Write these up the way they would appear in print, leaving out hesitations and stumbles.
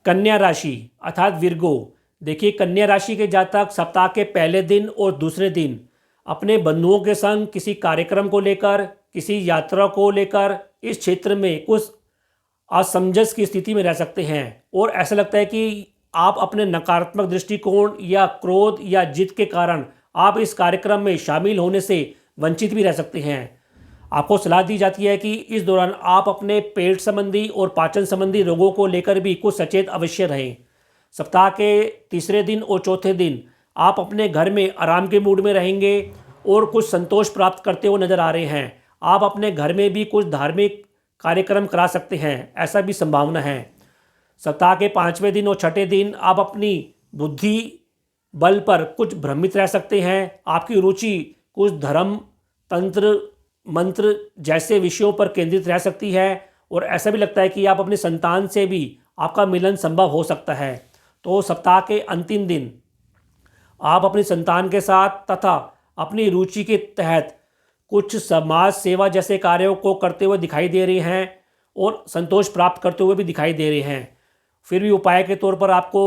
कन्या राशि अर्थात विर्गो। देखिए, कन्या राशि के जातक सप्ताह के पहले दिन और दूसरे दिन अपने बंधुओं के संग किसी कार्यक्रम को लेकर, किसी यात्रा को लेकर इस क्षेत्र में कुछ असमंजस की स्थिति में रह सकते हैं और ऐसा लगता है कि आप अपने नकारात्मक दृष्टिकोण या क्रोध या जिद के कारण आप इस कार्यक्रम में शामिल होने से वंचित भी रह सकते हैं। आपको सलाह दी जाती है कि इस दौरान आप अपने पेट संबंधी और पाचन संबंधी रोगों को लेकर भी कुछ सचेत अवश्य रहें। सप्ताह के तीसरे दिन और चौथे दिन आप अपने घर में आराम के मूड में रहेंगे और कुछ संतोष प्राप्त करते हुए नजर आ रहे हैं। आप अपने घर में भी कुछ धार्मिक कार्यक्रम करा सकते हैं, ऐसा भी संभावना है। सप्ताह के पाँचवें दिन और छठे दिन आप अपनी बुद्धि बल पर कुछ भ्रमित रह सकते हैं। आपकी रुचि कुछ धर्म, तंत्र, मंत्र जैसे विषयों पर केंद्रित रह सकती है और ऐसा भी लगता है कि आप अपनी संतान से भी आपका मिलन संभव हो सकता है। तो सप्ताह के अंतिम दिन आप अपनी संतान के साथ तथा अपनी रुचि के तहत कुछ समाज सेवा जैसे कार्यों को करते हुए दिखाई दे रहे हैं और संतोष प्राप्त करते हुए भी दिखाई दे रहे हैं। फिर भी उपाय के तौर पर आपको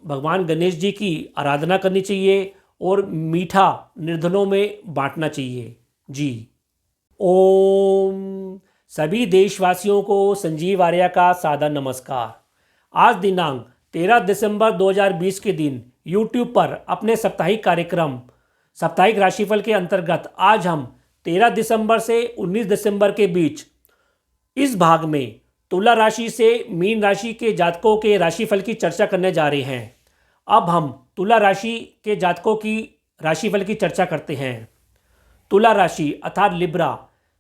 भगवान गणेश जी की आराधना करनी चाहिए और मीठा निर्धनों में बांटना चाहिए। जी। ओम। सभी देशवासियों को संजीव आर्या का सादर नमस्कार। आज दिनांक 13 दिसंबर 2020 के दिन YouTube पर अपने साप्ताहिक कार्यक्रम साप्ताहिक राशिफल के अंतर्गत आज हम 13 दिसंबर से 19 दिसंबर के बीच इस भाग में तुला राशि से मीन राशि के जातकों के राशिफल की चर्चा करने जा रहे हैं। अब हम तुला राशि के जातकों की राशिफल की चर्चा करते हैं। तुला राशि अर्थात लिब्रा।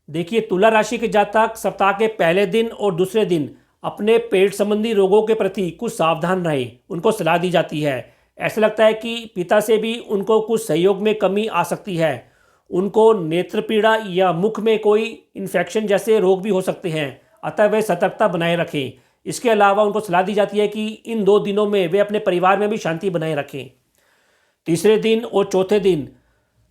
देखिए, तुला राशि के जातक सप्ताह के पहले दिन और दूसरे दिन अपने पेट संबंधी रोगों के प्रति कुछ सावधान रहे, उनको सलाह दी जाती है। ऐसा लगता है कि पिता से भी उनको कुछ सहयोग में कमी आ सकती है। उनको नेत्र पीड़ा या मुख में कोई इन्फेक्शन जैसे रोग भी हो सकते हैं, अतः वे सतर्कता बनाए रखें। इसके अलावा उनको सलाह दी जाती है कि इन 2 दिनों में वे अपने परिवार में भी शांति बनाए रखें। तीसरे दिन और चौथे दिन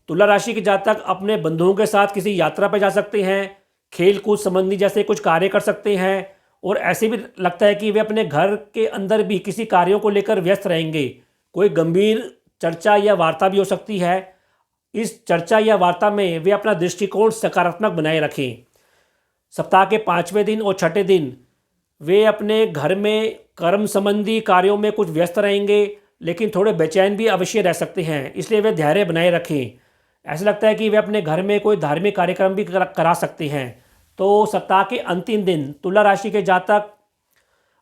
तुला राशि के जातक अपने बंधुओं के साथ किसी यात्रा पर जा सकते हैं, खेल कूद संबंधी जैसे कुछ कार्य कर सकते हैं और ऐसे भी लगता है कि वे अपने घर के अंदर भी किसी कार्यों को लेकर व्यस्त रहेंगे। कोई गंभीर चर्चा या वार्ता भी हो सकती है। इस चर्चा या वार्ता में वे अपना दृष्टिकोण सकारात्मक बनाए रखें। सप्ताह के 5वें दिन और छठे दिन वे अपने घर में कर्म संबंधी कार्यों में कुछ व्यस्त रहेंगे, लेकिन थोड़े बेचैन भी अवश्य रह सकते हैं, इसलिए वे धैर्य बनाए रखें। ऐसा लगता है कि वे अपने घर में कोई धार्मिक कार्यक्रम भी करा सकते हैं। तो सप्ताह के अंतिम दिन तुला राशि के जातक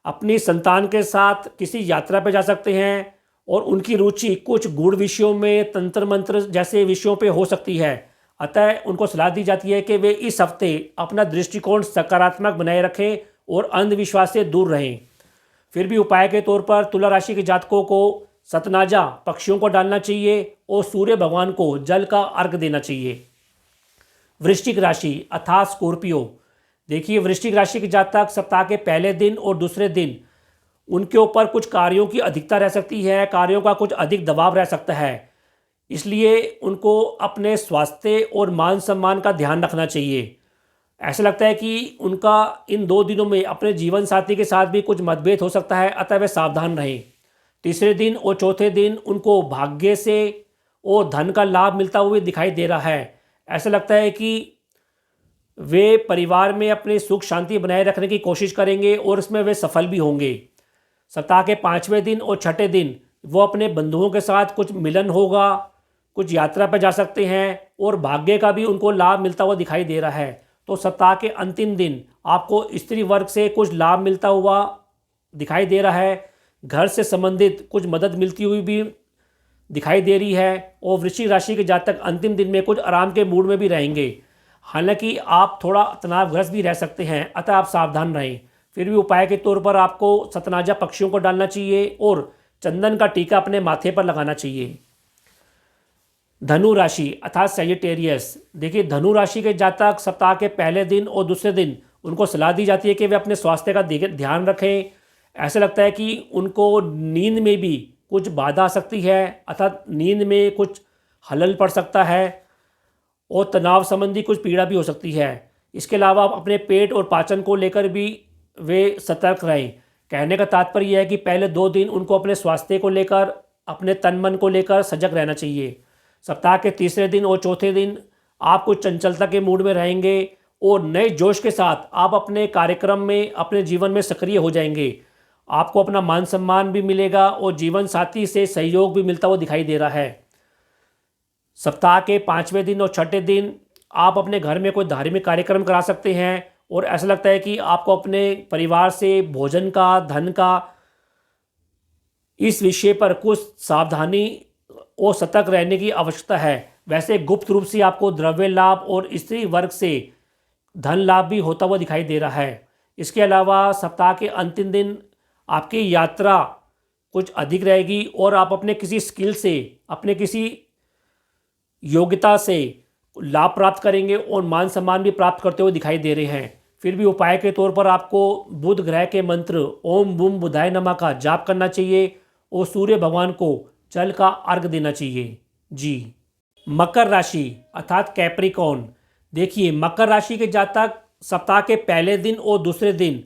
अपनी संतान के साथ किसी यात्रा पर जा सकते हैं और उनकी रुचि कुछ गूढ़ विषयों में, तंत्र मंत्र जैसे विषयों पे हो सकती है। अतः उनको सलाह दी जाती है कि वे इस हफ्ते अपना दृष्टिकोण सकारात्मक बनाए रखें और अंधविश्वास से दूर रहें। फिर भी उपाय के तौर पर तुला राशि के जातकों को सतनाजा पक्षियों को डालना चाहिए और सूर्य भगवान को जल का अर्घ देना चाहिए। वृश्चिक राशि अर्थात स्कॉर्पियो। देखिए, वृश्चिक राशि के जातक सप्ताह के पहले दिन और दूसरे दिन उनके ऊपर कुछ कार्यों की अधिकता रह सकती है, कार्यों का कुछ अधिक दबाव रह सकता है, इसलिए उनको अपने स्वास्थ्य और मान सम्मान का ध्यान रखना चाहिए। ऐसा लगता है कि उनका इन 2 दिनों में अपने जीवन साथी के साथ भी कुछ मतभेद हो सकता है, अतः वे सावधान रहें। तीसरे दिन और चौथे दिन उनको भाग्य से और धन का लाभ मिलता हुआ दिखाई दे रहा है। ऐसा लगता है कि वे परिवार में अपने सुख शांति बनाए रखने की कोशिश करेंगे और इसमें वे सफल भी होंगे। सप्ताह के 5वें दिन और छठे दिन वो अपने बंधुओं के साथ कुछ मिलन होगा, कुछ यात्रा पर जा सकते हैं और भाग्य का भी उनको लाभ मिलता हुआ दिखाई दे रहा है। तो सप्ताह के अंतिम दिन आपको स्त्री वर्ग से कुछ लाभ मिलता हुआ दिखाई दे रहा है। घर से संबंधित कुछ मदद मिलती हुई भी दिखाई दे रही है और वृश्चिक राशि के जातक अंतिम दिन में कुछ आराम के मूड में भी रहेंगे। हालांकि आप थोड़ा तनावग्रस्त भी रह सकते हैं, अतः आप सावधान रहें। फिर भी उपाय के तौर पर आपको सतनाजा पक्षियों को डालना चाहिए और चंदन का टीका अपने माथे पर लगाना चाहिए। धनु राशि अर्थात सैजिटेरियस। देखिए, धनु राशि के जातक सप्ताह के पहले दिन और दूसरे दिन उनको सलाह दी जाती है कि वे अपने स्वास्थ्य का ध्यान रखें। ऐसा लगता है कि उनको नींद में भी कुछ बाधा आ सकती है, अर्थात नींद में कुछ खलल पड़ सकता है और तनाव संबंधी कुछ पीड़ा भी हो सकती है। इसके अलावा आप अपने पेट और पाचन को लेकर भी वे सतर्क रहें। कहने का तात्पर्य यह है कि पहले 2 दिन उनको अपने स्वास्थ्य को लेकर, अपने तन मन को लेकर सजग रहना चाहिए। सप्ताह के तीसरे दिन और चौथे दिन आप कुछ चंचलता के मूड में रहेंगे और नए जोश के साथ आप अपने कार्यक्रम में, अपने जीवन में सक्रिय हो जाएंगे। आपको अपना मान सम्मान भी मिलेगा और जीवन साथी से सहयोग भी मिलता हुआ दिखाई दे रहा है। सप्ताह के 5वें दिन और छठे दिन आप अपने घर में कोई धार्मिक कार्यक्रम करा सकते हैं और ऐसा लगता है कि आपको अपने परिवार से भोजन का, धन का, इस विषय पर कुछ सावधानी और सतर्क रहने की आवश्यकता है। वैसे गुप्त रूप से आपको द्रव्य लाभ और स्त्री वर्ग से धन लाभ भी होता हुआ दिखाई दे रहा है। इसके अलावा सप्ताह के अंतिम दिन आपकी यात्रा कुछ अधिक रहेगी और आप अपने किसी स्किल से, अपने किसी योग्यता से लाभ प्राप्त करेंगे और मान सम्मान भी प्राप्त करते हुए दिखाई दे रहे हैं। फिर भी उपाय के तौर पर आपको बुध ग्रह के मंत्र ओम बूम बुधाय नमः का जाप करना चाहिए और सूर्य भगवान को जल का अर्घ देना चाहिए। जी। मकर राशि अर्थात कैप्रिकॉर्न। देखिए, मकर राशि के जातक सप्ताह के पहले दिन और दूसरे दिन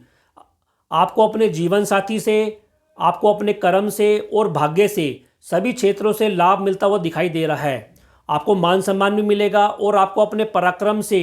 आपको अपने जीवन साथी से, आपको अपने कर्म से और भाग्य से सभी क्षेत्रों से लाभ मिलता हुआ दिखाई दे रहा है। आपको मान सम्मान भी मिलेगा और आपको अपने पराक्रम से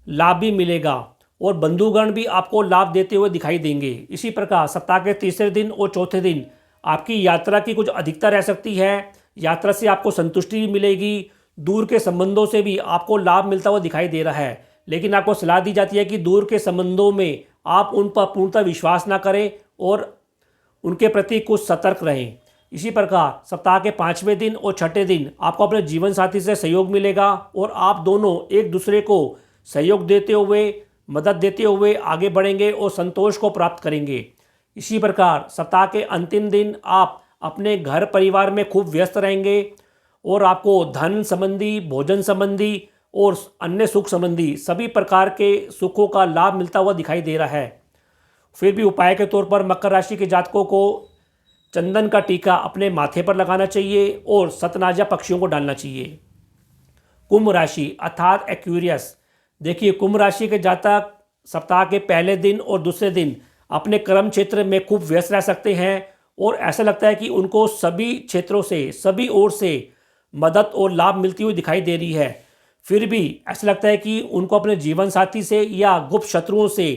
लाभ भी मिलेगा और बंधुगण भी आपको लाभ देते हुए दिखाई देंगे। इसी प्रकार सप्ताह के तीसरे दिन और चौथे दिन आपकी यात्रा की कुछ अधिकता रह सकती है। यात्रा से आपको संतुष्टि भी मिलेगी, दूर के संबंधों से भी आपको लाभ मिलता हुआ दिखाई दे रहा है। लेकिन आपको सलाह दी जाती है कि दूर के संबंधों में आप उन पर पूर्णतः विश्वास ना करें और उनके प्रति कुछ सतर्क रहें। इसी प्रकार सप्ताह के 5वें दिन और छठे दिन आपको अपने जीवन साथी से सहयोग मिलेगा और आप दोनों एक दूसरे को सहयोग देते हुए, मदद देते हुए आगे बढ़ेंगे और संतोष को प्राप्त करेंगे। इसी प्रकार सप्ताह के अंतिम दिन आप अपने घर परिवार में खूब व्यस्त रहेंगे और आपको धन संबंधी, भोजन संबंधी और अन्य सुख संबंधी सभी प्रकार के सुखों का लाभ मिलता हुआ दिखाई दे रहा है। फिर भी उपाय के तौर पर मकर राशि के जातकों को चंदन का टीका अपने माथे पर लगाना चाहिए और सतनाजा पक्षियों को डालना चाहिए। कुंभ राशि अर्थात एक्वेरियस। देखिए, कुंभ राशि के जातक सप्ताह के पहले दिन और दूसरे दिन अपने कर्म क्षेत्र में खूब व्यस्त रह सकते हैं और ऐसा लगता है कि उनको सभी क्षेत्रों से, सभी ओर से मदद और लाभ मिलती हुई दिखाई दे रही है। फिर भी ऐसा लगता है कि उनको अपने जीवन साथी से या गुप्त शत्रुओं से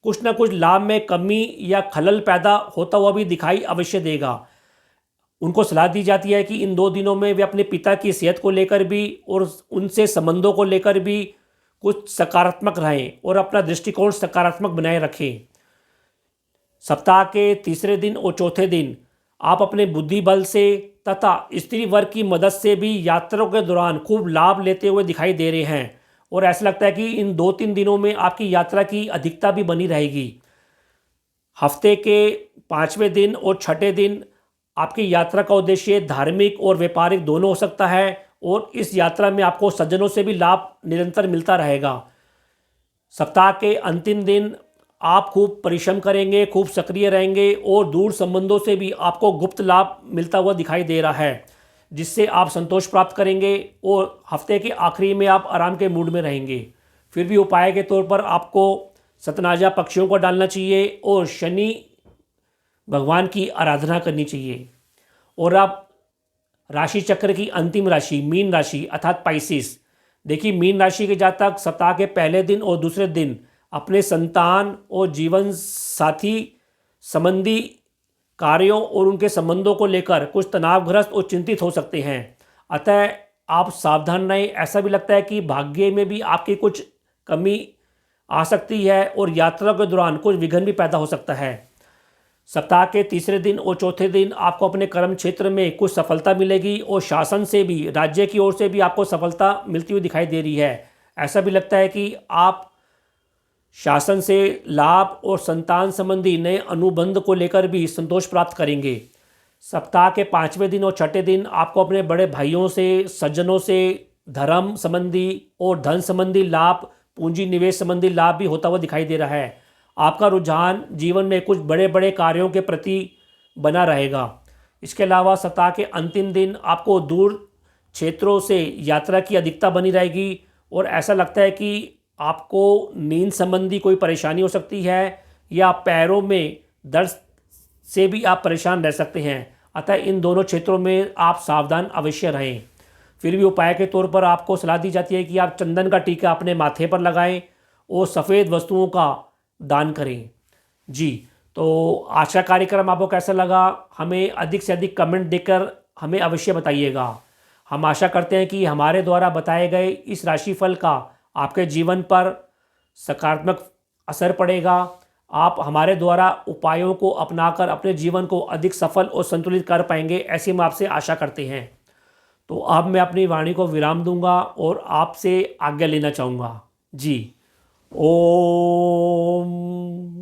कुछ ना कुछ लाभ में कमी या खलल पैदा होता हुआ भी दिखाई अवश्य देगा। उनको सलाह दी जाती है कि इन 2 दिनों में वे अपने पिता की सेहत को लेकर भी और उनसे संबंधों को लेकर भी कुछ सकारात्मक रहें और अपना दृष्टिकोण सकारात्मक बनाए रखें। सप्ताह के तीसरे दिन और चौथे दिन आप अपने बुद्धि बल से तथा स्त्री वर्ग की मदद से भी यात्राओं के दौरान खूब लाभ लेते हुए दिखाई दे रहे हैं और ऐसा लगता है कि इन 2-3 दिनों में आपकी यात्रा की अधिकता भी बनी रहेगी। हफ्ते के 5वें दिन और छठे दिन आपकी यात्रा का उद्देश्य धार्मिक और व्यापारिक दोनों हो सकता है और इस यात्रा में आपको सज्जनों से भी लाभ निरंतर मिलता रहेगा। सप्ताह के अंतिम दिन आप खूब परिश्रम करेंगे, खूब सक्रिय रहेंगे और दूर संबंधों से भी आपको गुप्त लाभ मिलता हुआ दिखाई दे रहा है, जिससे आप संतोष प्राप्त करेंगे और हफ्ते के आखिरी में आप आराम के मूड में रहेंगे। फिर भी उपाय के तौर पर आपको सतनाजा पक्षियों को डालना चाहिए और शनि भगवान की आराधना करनी चाहिए। और आप राशि चक्र की अंतिम राशि मीन राशि अर्थात पाइसिस। देखिए, मीन राशि के जातक सप्ताह के पहले दिन और दूसरे दिन अपने संतान और जीवन साथी संबंधी कार्यों और उनके संबंधों को लेकर कुछ तनावग्रस्त और चिंतित हो सकते हैं। अतः आप सावधान रहें। ऐसा भी लगता है कि भाग्य में भी आपकी कुछ कमी आ सकती है और यात्रा के दौरान कुछ विघ्न भी पैदा हो सकता है। सप्ताह के तीसरे दिन और चौथे दिन आपको अपने कर्म क्षेत्र में कुछ सफलता मिलेगी और शासन से भी, राज्य की ओर से भी आपको सफलता मिलती हुई दिखाई दे रही है। ऐसा भी लगता है कि आप शासन से लाभ और संतान संबंधी नए अनुबंध को लेकर भी संतोष प्राप्त करेंगे। सप्ताह के 5वें दिन और छठे दिन आपको अपने बड़े भाइयों से, सज्जनों से धर्म संबंधी और धन संबंधी लाभ, पूंजी निवेश संबंधी लाभ भी होता हुआ दिखाई दे रहा है। आपका रुझान जीवन में कुछ बड़े बड़े कार्यों के प्रति बना रहेगा। इसके अलावा सप्ताह के अंतिम दिन आपको दूर क्षेत्रों से यात्रा की अधिकता बनी रहेगी और ऐसा लगता है कि आपको नींद संबंधी कोई परेशानी हो सकती है या पैरों में दर्द से भी आप परेशान रह सकते हैं। अतः इन दोनों क्षेत्रों में आप सावधान अवश्य रहें। फिर भी उपाय के तौर पर आपको सलाह दी जाती है कि आप चंदन का टीका अपने माथे पर लगाएं और सफ़ेद वस्तुओं का दान करें। जी, तो आज का कार्यक्रम आपको कैसा लगा, हमें अधिक से अधिक कमेंट देकर हमें अवश्य बताइएगा। हम आशा करते हैं कि हमारे द्वारा बताए गए इस राशिफल का आपके जीवन पर सकारात्मक असर पड़ेगा। आप हमारे द्वारा उपायों को अपनाकर अपने जीवन को अधिक सफल और संतुलित कर पाएंगे, ऐसी हम आपसे आशा करते हैं। तो अब मैं अपनी वाणी को विराम दूंगा और आपसे आज्ञा लेना चाहूँगा। जी, ओम।